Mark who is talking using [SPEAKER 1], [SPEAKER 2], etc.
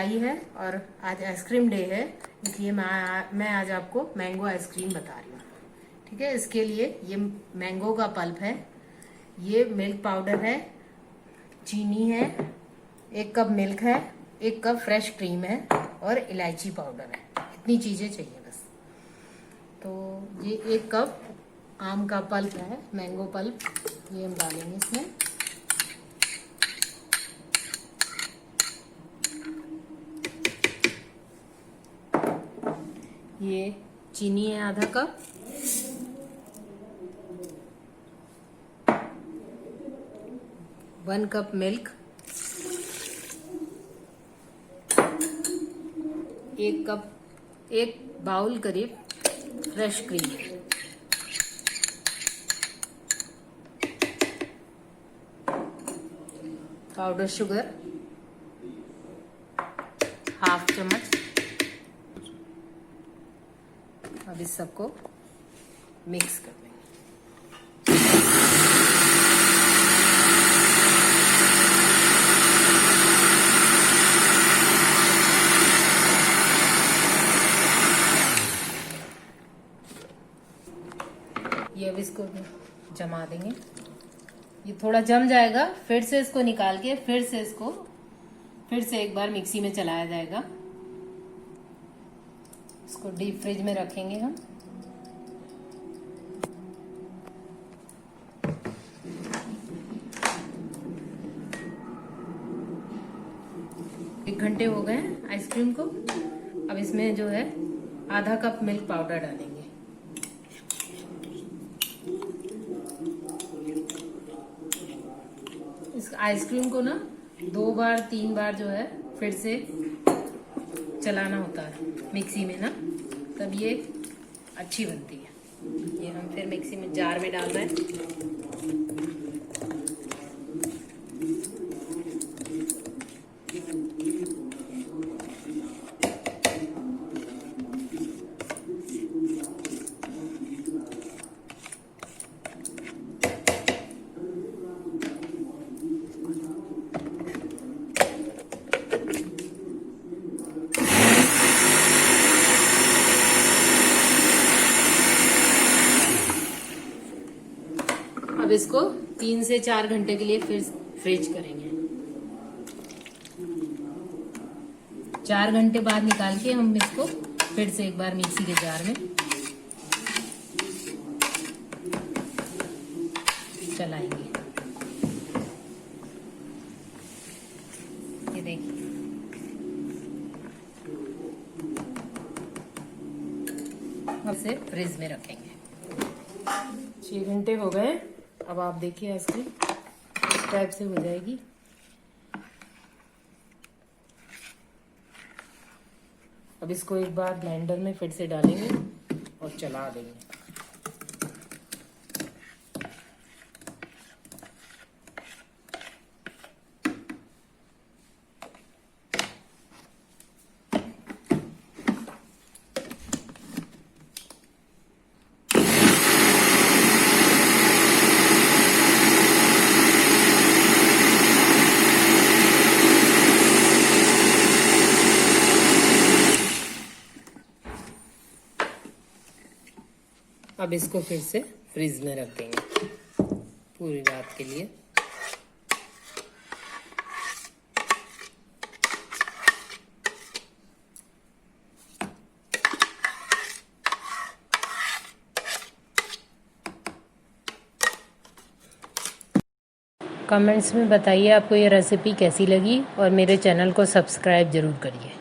[SPEAKER 1] जुलाई है और आज आइसक्रीम डे है, इसलिए मैं आज आपको मैंगो आइसक्रीम बता रही हूँ। ठीक है, इसके लिए ये मैंगो का पल्प है, ये मिल्क पाउडर है, चीनी है, 1 कप मिल्क है, 1 कप फ्रेश क्रीम है और इलायची पाउडर है। इतनी चीज़ें चाहिए बस। तो ये 1 कप आम का पल्प है, मैंगो पल्प, ये हम डालेंगे इसमें। ये चीनी है आधा कप, वन कप मिल्क, 1 बाउल करीब फ्रेश क्रीम, पाउडर शुगर ½ चम्मच। अब इस सबको मिक्स कर देंगे। ये अब इसको जमा देंगे। ये थोड़ा जम जाएगा, फिर से इसको निकाल के फिर से एक बार मिक्सी में चलाया जाएगा। इसको डीप फ्रिज में रखेंगे हम। एक घंटे हो गए आइसक्रीम को। अब इसमें जो है आधा कप मिल्क पाउडर डालेंगे। इस आइसक्रीम को ना 2 बार 3 बार जो है फिर से चलाना होता है मिक्सी में ना, तब ये अच्छी बनती है। ये हम फिर मिक्सी में जार में डाल रहे हैं। अब इसको 3 से 4 घंटे के लिए फिर फ्रीज करेंगे। 4 घंटे बाद निकाल के हम इसको फिर से एक बार मिक्सी के जार में चलाएंगे। ये देखिए, अब इसे फ्रिज में रखेंगे। 6 घंटे हो गए। अब आप देखिए आइसक्रीम इस टाइप से हो जाएगी। अब इसको एक बार ब्लेंडर में फिर से डालेंगे और चला देंगे। अब इसको फिर से फ्रीज में रख देंगे पूरी रात के लिए। कमेंट्स में बताइए आपको ये रेसिपी कैसी लगी और मेरे चैनल को सब्सक्राइब जरूर करिए।